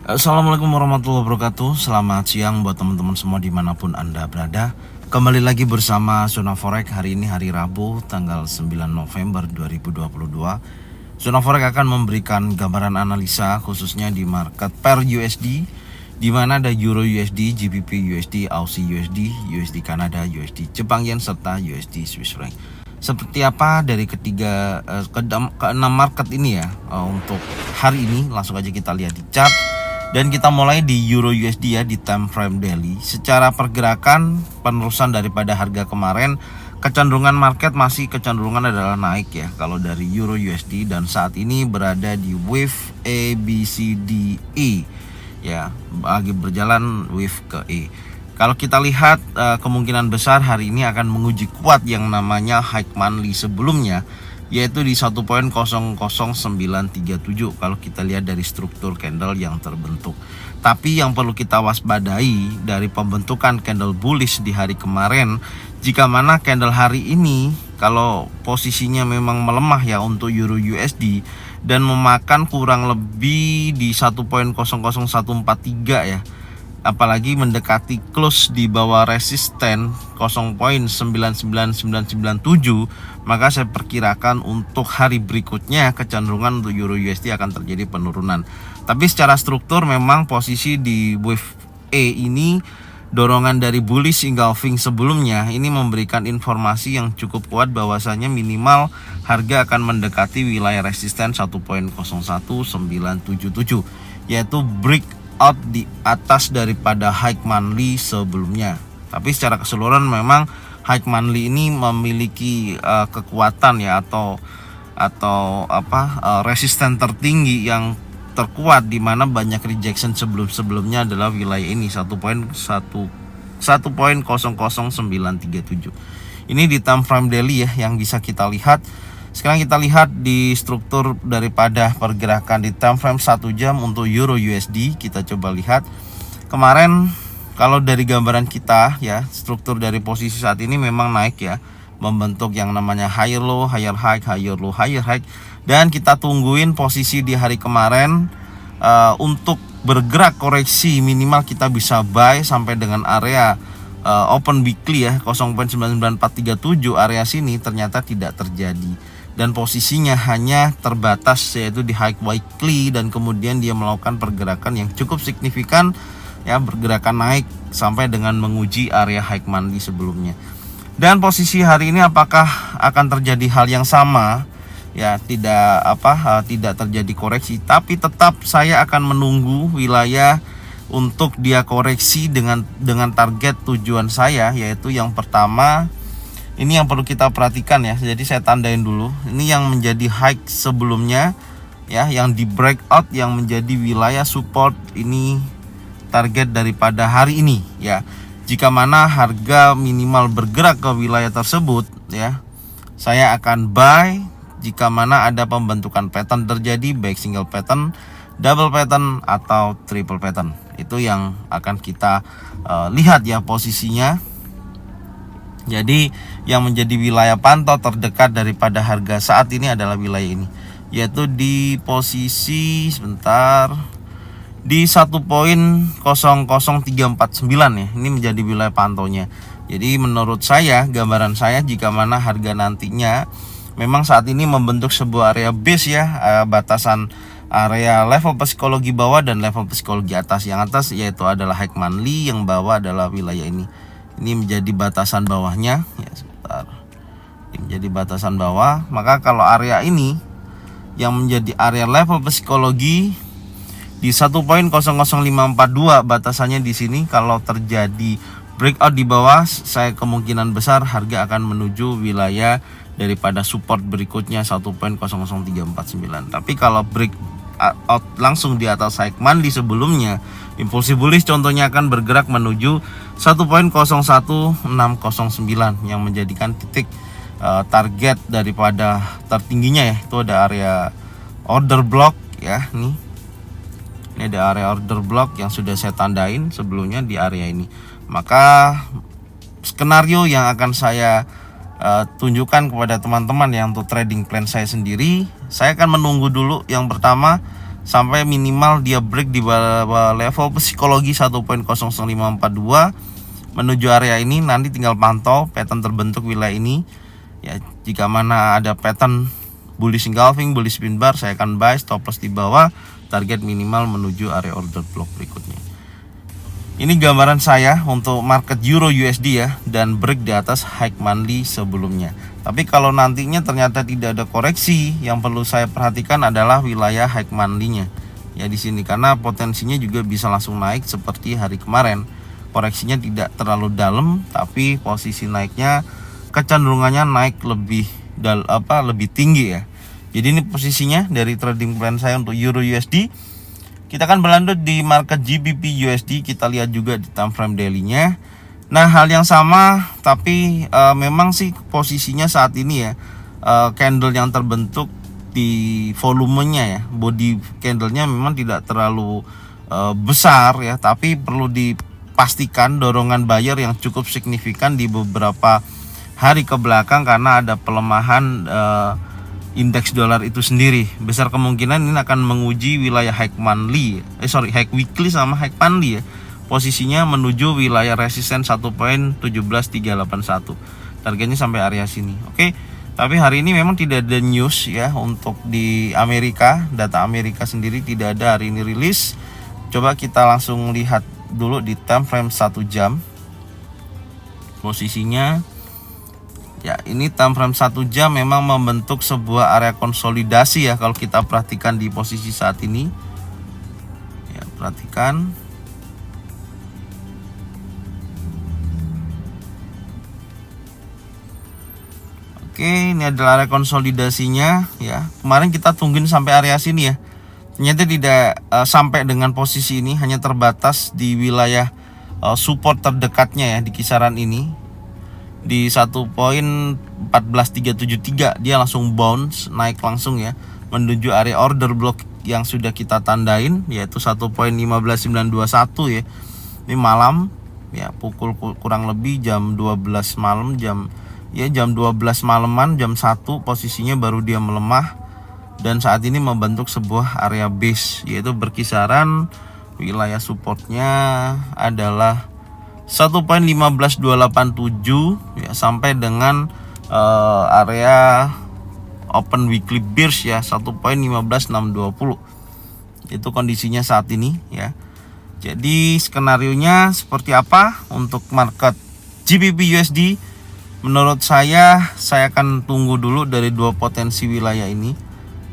Assalamualaikum warahmatullahi wabarakatuh. Selamat siang buat teman-teman semua dimanapun Anda berada. Kembali lagi bersama Zona Forex. Hari ini hari Rabu tanggal 9 November 2022. Zona Forex akan memberikan gambaran analisa khususnya di market per USD, di mana ada Euro USD, GBP USD, Aussie USD, USD Kanada, USD Jepang Yen, serta USD Swiss franc. Seperti apa dari keenam market ini ya untuk hari ini, langsung aja kita lihat di chart. Dan kita mulai di Euro USD ya, di time frame daily. Secara pergerakan penerusan daripada harga kemarin, kecenderungan market masih kecenderungan adalah naik ya kalau dari Euro USD, dan saat ini berada di wave ABCDE ya, lagi berjalan wave ke E. Kalau kita lihat kemungkinan besar hari ini akan menguji kuat yang namanya high monthly sebelumnya, yaitu di 1.00937 kalau kita lihat dari struktur candle yang terbentuk. Tapi yang perlu kita waspadai dari pembentukan candle bullish di hari kemarin, jika mana candle hari ini kalau posisinya memang melemah ya untuk Euro USD dan memakan kurang lebih di 1.00143 ya, apalagi mendekati close di bawah resisten 0.99997, maka saya perkirakan untuk hari berikutnya kecenderungan untuk Euro USD akan terjadi penurunan. Tapi secara struktur memang posisi di wave E ini, dorongan dari bullish engulfing sebelumnya ini memberikan informasi yang cukup kuat bahwasanya minimal harga akan mendekati wilayah resisten 1.01977, yaitu break out di atas daripada high monthly sebelumnya. Tapi secara keseluruhan memang high monthly ini memiliki kekuatan ya atau resisten tertinggi yang terkuat, di mana banyak rejection sebelumnya adalah wilayah ini 1.00937. Ini di time frame daily ya yang bisa kita lihat. Sekarang kita lihat di struktur daripada pergerakan di time frame 1 jam untuk Euro USD. Kita coba lihat. Kemarin kalau dari gambaran kita ya, struktur dari posisi saat ini memang naik ya, membentuk yang namanya higher low, higher high, higher low, higher high. Dan kita tungguin posisi di hari kemarin untuk bergerak koreksi, minimal kita bisa buy sampai dengan area open weekly ya 0.99437, area sini ternyata tidak terjadi. Dan posisinya hanya terbatas yaitu di high weekly, dan kemudian dia melakukan pergerakan yang cukup signifikan ya, pergerakan naik sampai dengan menguji area high monthly sebelumnya. Dan posisi hari ini apakah akan terjadi hal yang sama ya, tidak terjadi koreksi, tapi tetap saya akan menunggu wilayah untuk dia koreksi dengan target tujuan saya, yaitu yang pertama ini yang perlu kita perhatikan ya. Jadi saya tandain dulu. Ini yang menjadi high sebelumnya ya, yang di breakout yang menjadi wilayah support, ini target daripada hari ini ya. Jika mana harga minimal bergerak ke wilayah tersebut ya, saya akan buy. Jika mana ada pembentukan pattern terjadi, baik single pattern, double pattern atau triple pattern, itu yang akan kita lihat ya posisinya. Jadi yang menjadi wilayah pantau terdekat daripada harga saat ini adalah wilayah ini, yaitu di posisi di 1.00349 ya. Ini menjadi wilayah pantaunya. Jadi menurut saya, gambaran saya, jika mana harga nantinya memang saat ini membentuk sebuah area base ya, batasan area level psikologi bawah dan level psikologi atas. Yang atas yaitu adalah high monthly, yang bawah adalah wilayah ini. Ini menjadi batasan bawahnya ya, sebentar. Ini menjadi batasan bawah. Maka kalau area ini yang menjadi area level psikologi di 1.00542, batasannya di sini, kalau terjadi breakout di bawah, saya kemungkinan besar harga akan menuju wilayah daripada support berikutnya 1.00349. Tapi kalau breakout langsung di atas high monthly sebelumnya, impulsi bullish contohnya akan bergerak menuju 1.01609 yang menjadikan titik target daripada tertingginya ya, itu ada area order block ya. Ini ada area order block yang sudah saya tandain sebelumnya di area ini. Maka skenario yang akan saya tunjukkan kepada teman-teman yang untuk trading plan saya sendiri, saya akan menunggu dulu yang pertama sampai minimal dia break di bawah level psikologi 1.00542 menuju area ini. Nanti tinggal pantau pattern terbentuk wilayah ini ya. Jika mana ada pattern bullish engulfing, bullish pin bar, saya akan buy, stop loss di bawah, target minimal menuju area order block berikutnya. Ini gambaran saya untuk market Euro USD ya, dan break di atas high monthly sebelumnya. Tapi kalau nantinya ternyata tidak ada koreksi, yang perlu saya perhatikan adalah wilayah high monthly-nya ya di sini, karena potensinya juga bisa langsung naik seperti hari kemarin. Koreksinya tidak terlalu dalam, tapi posisi naiknya kecenderungannya naik lebih tinggi ya. Jadi ini posisinya dari trading plan saya untuk Euro USD. Kita akan berlanjut di market GBP USD. Kita lihat juga di time frame daily-nya. Nah, hal yang sama, tapi memang sih posisinya saat ini ya, candle yang terbentuk di volumenya ya, body candlenya memang tidak terlalu besar ya, tapi perlu dipastikan dorongan buyer yang cukup signifikan di beberapa hari ke belakang karena ada pelemahan indeks dolar itu sendiri. Besar kemungkinan ini akan menguji wilayah high weekly sama high monthly ya. Posisinya menuju wilayah resisten 1.17381. Targetnya sampai area sini. Oke. Tapi hari ini memang tidak ada news ya untuk di Amerika. Data Amerika sendiri tidak ada hari ini rilis. Coba kita langsung lihat dulu di time frame 1 jam. Posisinya ya, ini time frame 1 jam memang membentuk sebuah area konsolidasi ya, kalau kita perhatikan di posisi saat ini. Ya, perhatikan. Oke, ini adalah area konsolidasinya ya. Kemarin kita tungguin sampai area sini ya. Ternyata tidak sampai dengan posisi ini, hanya terbatas di wilayah support terdekatnya ya, di kisaran ini. Di 1.14373 dia langsung bounce naik langsung ya menuju area order block yang sudah kita tandain, yaitu 1.15921 ya. Ini malam ya, pukul kurang lebih jam 12 malam, jam 12 malaman, jam 1 posisinya baru dia melemah, dan saat ini membentuk sebuah area base, yaitu berkisaran wilayah supportnya adalah 1.15287 ya, sampai dengan area open weekly bears ya 1.15620. Itu kondisinya saat ini ya. Jadi skenarionya seperti apa untuk market GBP USD? Menurut saya akan tunggu dulu dari dua potensi wilayah ini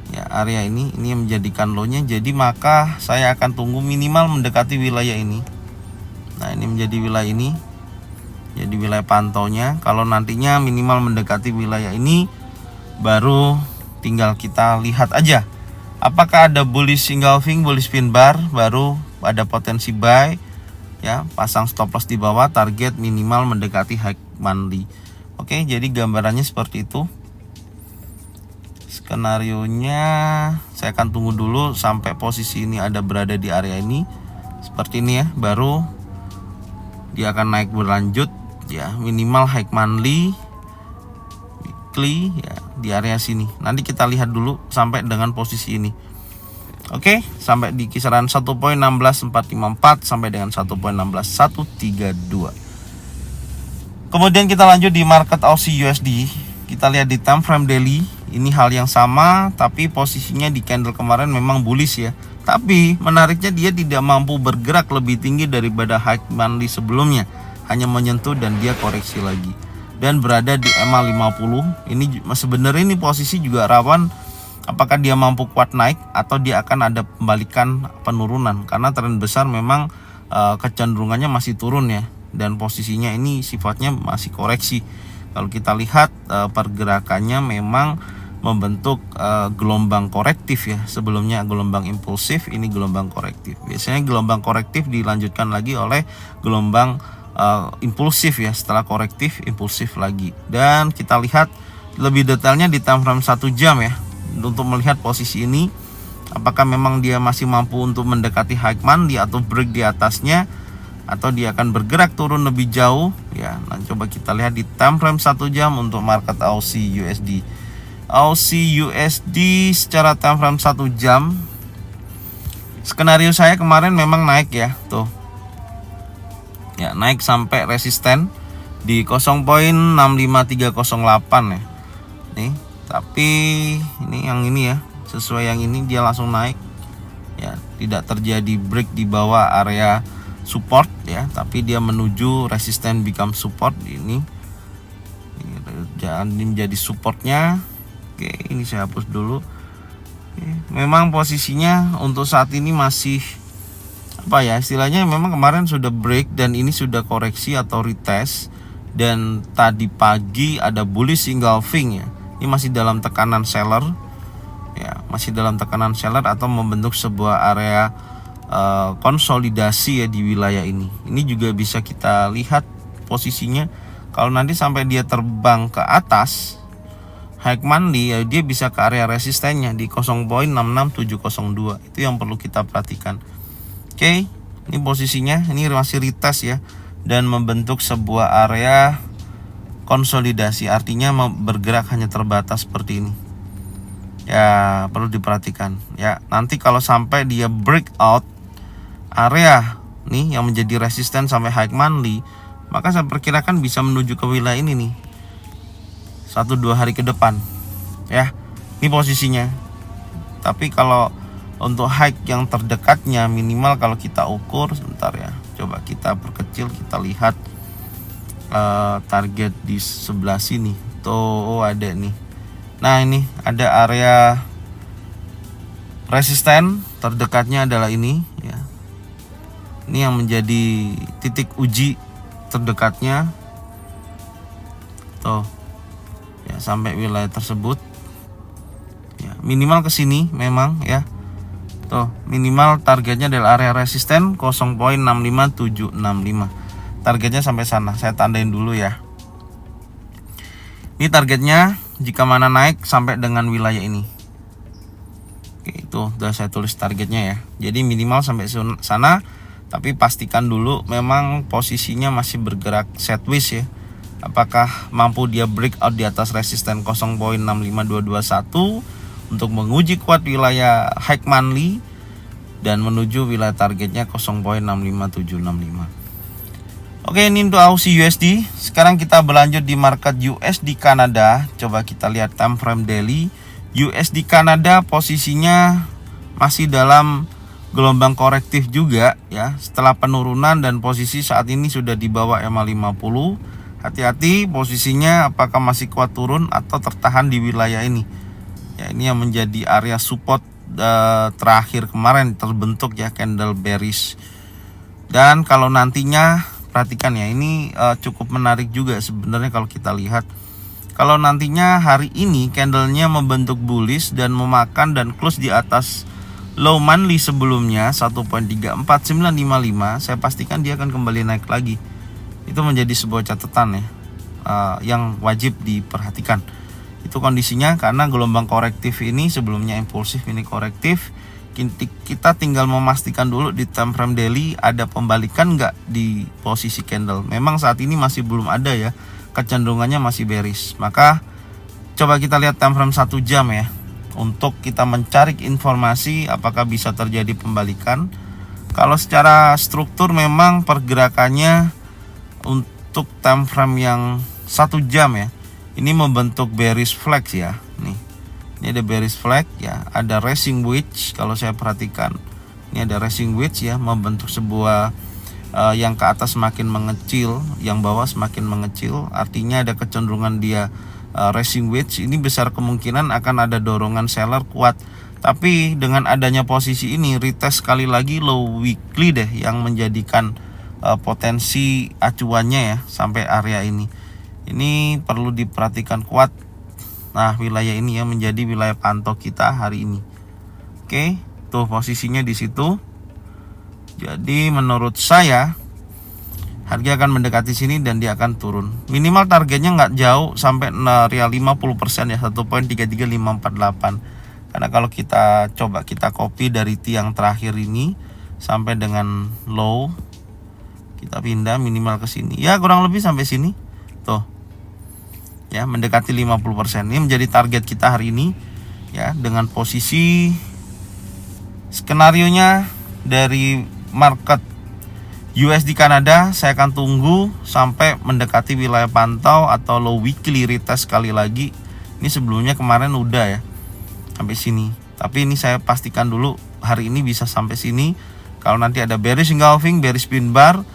ya, area ini yang menjadikan low-nya. Jadi maka saya akan tunggu minimal mendekati wilayah ini. Nah, ini menjadi wilayah ini, jadi wilayah pantaunya. Kalau nantinya minimal mendekati wilayah ini, baru tinggal kita lihat aja apakah ada bullish engulfing, bullish pin bar, baru ada potensi buy ya, pasang stop loss di bawah, target minimal mendekati high monthly. Oke, jadi gambarannya seperti itu. Skenarionya saya akan tunggu dulu sampai posisi ini ada berada di area ini seperti ini ya, baru dia akan naik berlanjut ya, minimal high monthly, weekly ya di area sini. Nanti kita lihat dulu sampai dengan posisi ini. Oke, sampai di kisaran 1.16454 sampai dengan 1.16132. Kemudian kita lanjut di market Aussie USD. Kita lihat di time frame daily. Ini hal yang sama, tapi posisinya di candle kemarin memang bullish ya. Tapi menariknya dia tidak mampu bergerak lebih tinggi daripada high monthly sebelumnya, hanya menyentuh dan dia koreksi lagi dan berada di MA50. Ini sebenarnya ini posisi juga rawan apakah dia mampu kuat naik atau dia akan ada pembalikan penurunan, karena tren besar memang kecenderungannya masih turun ya, dan posisinya ini sifatnya masih koreksi. Kalau kita lihat pergerakannya memang membentuk gelombang korektif ya. Sebelumnya gelombang impulsif, ini gelombang korektif. Biasanya gelombang korektif dilanjutkan lagi oleh gelombang impulsif ya, setelah korektif impulsif lagi. Dan kita lihat lebih detailnya di time frame 1 jam ya, untuk melihat posisi ini apakah memang dia masih mampu untuk mendekati high monthly atau break di atasnya, atau dia akan bergerak turun lebih jauh ya. Nah, coba kita lihat di time frame 1 jam untuk market Aussie USD. Aussie USD secara time frame 1 jam Skenario saya kemarin memang naik ya, tuh. Ya, naik sampai resisten di 0.65308 ya. Nih, tapi ini yang ini ya, sesuai yang ini dia langsung naik. Ya, tidak terjadi break di bawah area support ya, tapi dia menuju resisten become support ini. Jangan menjadi supportnya. Oke, ini saya hapus dulu. Oke, memang posisinya untuk saat ini masih apa ya, istilahnya memang kemarin sudah break dan ini sudah koreksi atau retest, dan tadi pagi ada bullish engulfing ya. Ini masih dalam tekanan seller ya, masih dalam tekanan seller atau membentuk sebuah area konsolidasi ya di wilayah ini. Ini juga bisa kita lihat posisinya. Kalau nanti sampai dia terbang ke atas high monthly ya, dia bisa ke area resistennya di 0.66702. Itu yang perlu kita perhatikan. Oke, ini posisinya ini masih retest ya, dan membentuk sebuah area konsolidasi, artinya bergerak hanya terbatas seperti ini. Ya, perlu diperhatikan ya. Nanti kalau sampai dia breakout area nih yang menjadi resisten sampai high monthly, maka saya perkirakan bisa menuju ke wilayah ini nih 1-2 hari ke depan ya. Ini posisinya. Tapi kalau untuk high yang terdekatnya minimal kalau kita ukur sebentar ya, coba kita perkecil, kita lihat target di sebelah sini tuh ada nih. Nah, ini ada area resisten terdekatnya adalah ini ya. Ini yang menjadi titik uji terdekatnya tuh ya, sampai wilayah tersebut ya, minimal ke sini memang ya. Tuh, minimal targetnya adalah area resisten 0.65765. Targetnya sampai sana. Saya tandain dulu ya. Ini targetnya jika mana naik sampai dengan wilayah ini. Oke, itu udah saya tulis targetnya ya. Jadi minimal sampai sana, tapi pastikan dulu memang posisinya masih bergerak sideways ya. Apakah mampu dia breakout di atas resisten 0.65221 untuk menguji kuat wilayah high monthly dan menuju wilayah targetnya 0.65765. Oke, ini untuk Aussie USD. Sekarang kita berlanjut di market USD Kanada. Coba kita lihat time frame daily. USD Kanada posisinya masih dalam gelombang korektif juga ya, setelah penurunan, dan posisi saat ini sudah di bawah EMA 50. Hati-hati posisinya apakah masih kuat turun atau tertahan di wilayah ini. Ya, ini yang menjadi area support terakhir kemarin terbentuk ya, candle bearish. Dan kalau nantinya perhatikan ya, ini cukup menarik juga sebenarnya kalau kita lihat. Kalau nantinya hari ini candlenya membentuk bullish dan memakan dan close di atas low monthly sebelumnya 1.34955, saya pastikan dia akan kembali naik lagi. Itu menjadi sebuah catatan ya, yang wajib diperhatikan. Itu kondisinya karena gelombang korektif ini sebelumnya impulsif, ini korektif. Kita tinggal memastikan dulu di time frame daily ada pembalikan nggak di posisi candle. Memang saat ini masih belum ada ya, kecenderungannya masih bearish. Maka coba kita lihat time frame 1 jam ya, untuk kita mencari informasi apakah bisa terjadi pembalikan. Kalau secara struktur memang pergerakannya untuk time frame yang 1 jam ya, ini membentuk bearish flag ya. Ini ada bearish flag ya, ada racing wedge. Kalau saya perhatikan, ini ada racing wedge ya, membentuk sebuah yang ke atas semakin mengecil, yang bawah semakin mengecil. Artinya ada kecenderungan dia racing wedge. Ini besar kemungkinan akan ada dorongan seller kuat. Tapi dengan adanya posisi ini retest sekali lagi low weekly deh, yang menjadikan potensi acuannya ya sampai area ini. Ini perlu diperhatikan kuat. Nah, wilayah ini ya menjadi wilayah pantau kita hari ini. Oke, tuh posisinya di situ. Jadi menurut saya harga akan mendekati sini dan dia akan turun. Minimal targetnya nggak jauh sampai real 50% ya, 1.33548. Karena kalau kita coba kita copy dari tiang terakhir ini sampai dengan low, kita pindah minimal ke sini. Ya kurang lebih sampai sini. Tuh. Ya, mendekati 50%. Ini menjadi target kita hari ini ya, dengan posisi Skenarionya dari market USD Kanada, saya akan tunggu sampai mendekati wilayah pantau atau low weekly retest sekali lagi. Ini sebelumnya kemarin udah ya sampai sini, tapi ini saya pastikan dulu hari ini bisa sampai sini. Kalau nanti ada bearish engulfing, bearish pin bar,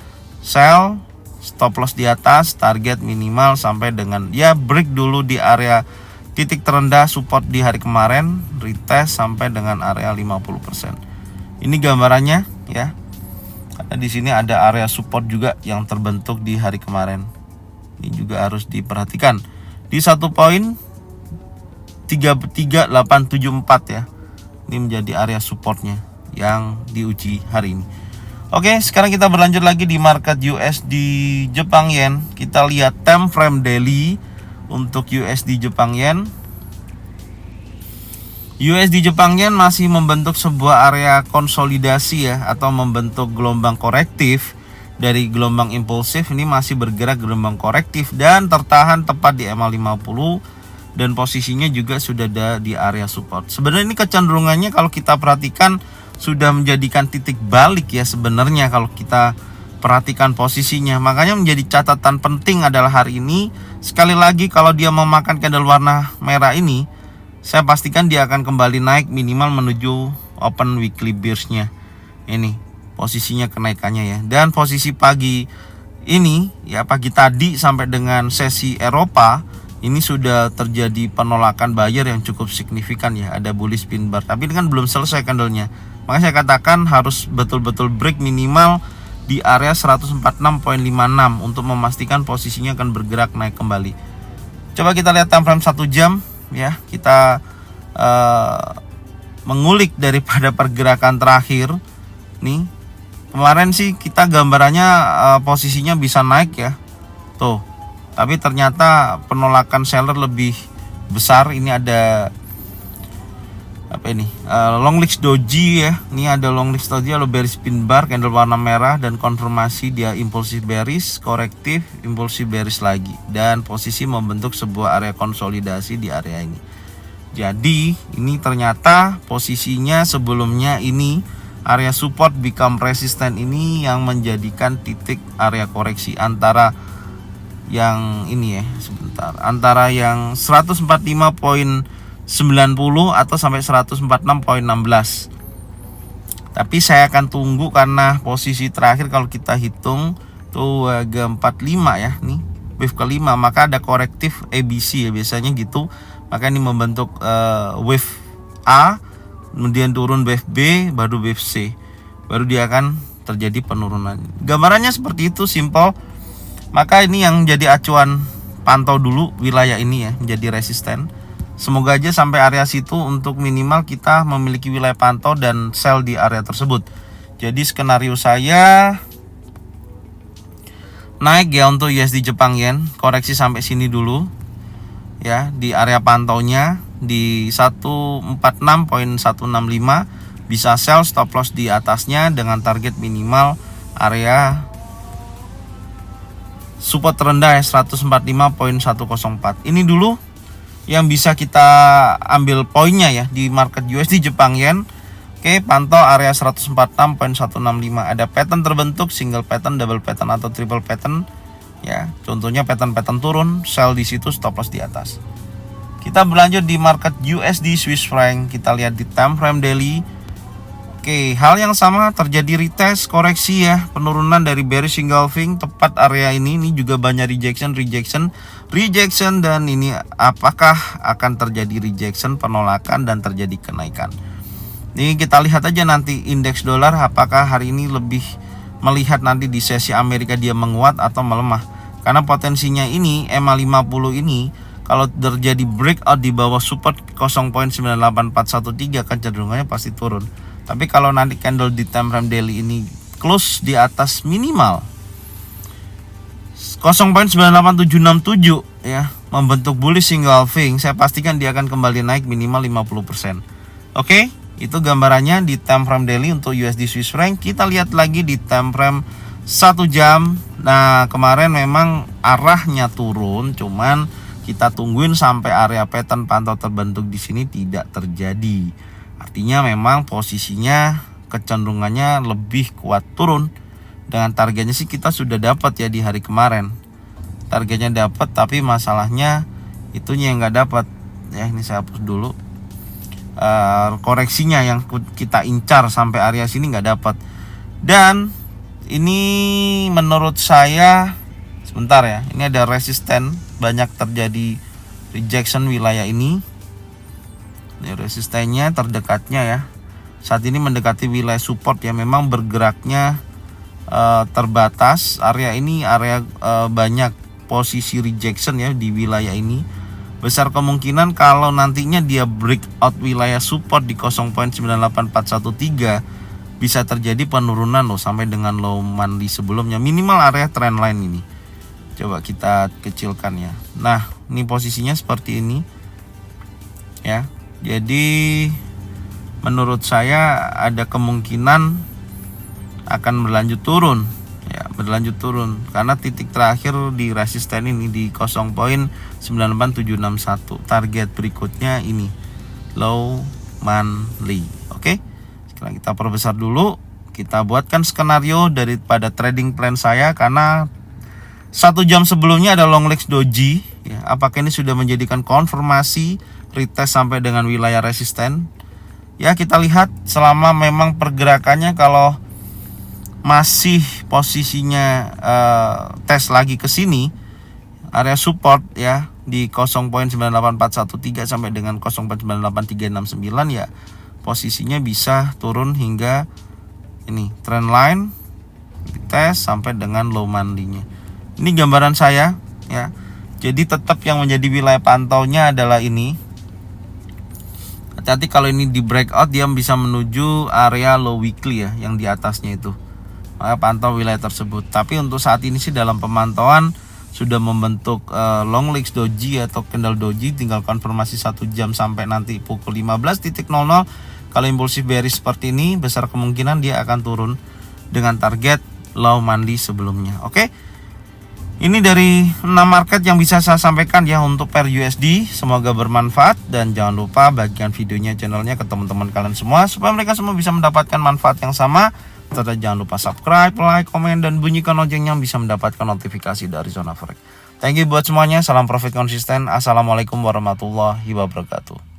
sell, stop loss di atas, target minimal sampai dengan ya break dulu di area titik terendah support di hari kemarin, retest sampai dengan area 50%. Ini gambarannya ya. Karena di sini ada area support juga yang terbentuk di hari kemarin. Ini juga harus diperhatikan. Di 1.33874 ya. Ini menjadi area supportnya yang diuji hari ini. Oke, sekarang kita berlanjut lagi di market USD Jepang Yen. Kita lihat time frame daily untuk USD Jepang Yen. USD Jepang Yen masih membentuk sebuah area konsolidasi ya, atau membentuk gelombang korektif dari gelombang impulsif. Ini masih bergerak gelombang korektif dan tertahan tepat di MA50 dan posisinya juga sudah ada di area support. Sebenarnya ini kecenderungannya kalau kita perhatikan sudah menjadikan titik balik ya sebenarnya kalau kita perhatikan posisinya. Makanya menjadi catatan penting adalah hari ini sekali lagi kalau dia memakan candle warna merah ini, saya pastikan dia akan kembali naik minimal menuju open weekly bearish-nya. Ini posisinya kenaikannya ya. Dan posisi pagi ini ya, pagi tadi sampai dengan sesi Eropa ini sudah terjadi penolakan buyer yang cukup signifikan ya. Ada bullish pin bar, tapi ini kan belum selesai candlenya. Makanya saya katakan harus betul-betul break minimal di area 146.56 untuk memastikan posisinya akan bergerak naik kembali. Coba kita lihat time frame 1 jam ya. Kita mengulik daripada pergerakan terakhir nih. Kemarin sih kita gambarannya posisinya bisa naik ya tuh, tapi ternyata penolakan seller lebih besar. Ini ada apa ini, longlist doji ya. Ini ada longlist doji lalu bearish pin bar, candle warna merah, dan konfirmasi dia impulsif bearish, korektif, impulsif bearish lagi, dan posisi membentuk sebuah area konsolidasi di area ini. Jadi ini ternyata posisinya sebelumnya ini area support become resistant, ini yang menjadikan titik area koreksi antara yang ini ya, sebentar, antara yang 145.90 atau sampai 146.16. Tapi saya akan tunggu karena posisi terakhir kalau kita hitung tuh agak 45 ya, nih wave kelima, maka ada korektif ABC ya biasanya gitu. Maka ini membentuk wave A, kemudian turun wave B, baru wave C, baru dia akan terjadi penurunan. Gambarannya seperti itu, simple. Maka ini yang jadi acuan pantau dulu wilayah ini ya, menjadi resisten. Semoga aja sampai area situ untuk minimal kita memiliki wilayah pantau dan sell di area tersebut. Jadi skenario saya naik ya untuk USD Jepang Yen, koreksi sampai sini dulu ya, di area pantaunya di 146.165, bisa sell, stop loss di atasnya dengan target minimal area support terendah ya 145.104. Ini dulu yang bisa kita ambil poinnya ya di market USD Jepang Yen. Oke, pantau area 146.165. Ada pattern terbentuk, single pattern, double pattern atau triple pattern ya. Contohnya pattern turun, sell di situ, stop loss di atas. Kita berlanjut di market USD Swiss franc. Kita lihat di time frame daily. Oke, hal yang sama terjadi, retest, koreksi ya, penurunan dari bearish engulfing tepat area ini. Ini juga banyak rejection, dan ini apakah akan terjadi rejection, penolakan, dan terjadi kenaikan. Ini kita lihat aja nanti indeks dolar apakah hari ini lebih melihat nanti di sesi Amerika dia menguat atau melemah. Karena potensinya ini MA50 ini kalau terjadi breakout di bawah support 0.98413 kan cenderungannya pasti turun. Tapi kalau nanti candle di time frame daily ini close di atas minimal 0.98767 ya, membentuk bullish engulfing, saya pastikan dia akan kembali naik minimal 50%. Oke, itu gambarannya di time frame daily untuk USD Swiss franc. Kita lihat lagi di time frame 1 jam. Nah, kemarin memang arahnya turun, cuman kita tungguin sampai area pattern pantau terbentuk di sini tidak terjadi. Artinya memang posisinya kecenderungannya lebih kuat turun. Dengan targetnya sih kita sudah dapat ya di hari kemarin. Targetnya dapat, tapi masalahnya itunya yang nggak dapat. Ya, ini saya hapus dulu. Koreksinya yang kita incar sampai area sini nggak dapat. Dan ini menurut saya, sebentar ya, ini ada resisten, banyak terjadi rejection wilayah ini. Ini resistennya terdekatnya ya, saat ini mendekati wilayah support ya, memang bergeraknya terbatas. Area ini area banyak posisi rejection ya di wilayah ini. Besar kemungkinan kalau nantinya dia breakout wilayah support di 0.98413 bisa terjadi penurunan loh sampai dengan low monthly sebelumnya, minimal area trendline ini. Coba kita kecilkan ya. Nah, ini posisinya seperti ini ya. Jadi menurut saya ada kemungkinan akan berlanjut turun ya, berlanjut turun karena titik terakhir di resisten ini di 0.98761. Target berikutnya ini low monthly. Oke, sekarang kita perbesar dulu, kita buatkan skenario daripada trading plan saya karena 1 jam sebelumnya ada long legs doji ya. Apakah ini sudah menjadikan konfirmasi retest sampai dengan wilayah resisten ya? Kita lihat selama memang pergerakannya kalau masih posisinya tes lagi ke sini area support ya di 0.98413 sampai dengan 0.98369 ya, posisinya bisa turun hingga ini trend line tes sampai dengan low monthly-nya. Ini gambaran saya ya. Jadi tetap yang menjadi wilayah pantaunya adalah ini. Hati-hati kalau ini di breakout dia bisa menuju area low weekly ya, yang di atasnya itu. Maka pantau wilayah tersebut. Tapi untuk saat ini sih dalam pemantauan sudah membentuk long legs doji atau candle doji, tinggal konfirmasi 1 jam sampai nanti pukul 15.00. Kalau impulsif bearish seperti ini, besar kemungkinan dia akan turun dengan target low monthly sebelumnya. Oke. Ini dari 6 market yang bisa saya sampaikan ya untuk per USD. Semoga bermanfaat dan jangan lupa bagikan videonya, channelnya ke teman-teman kalian semua supaya mereka semua bisa mendapatkan manfaat yang sama. Serta jangan lupa subscribe, like, komen, dan bunyikan loncengnya bisa mendapatkan notifikasi dari Zona Forex. Thank you buat semuanya. Salam profit konsisten. Assalamualaikum warahmatullahi wabarakatuh.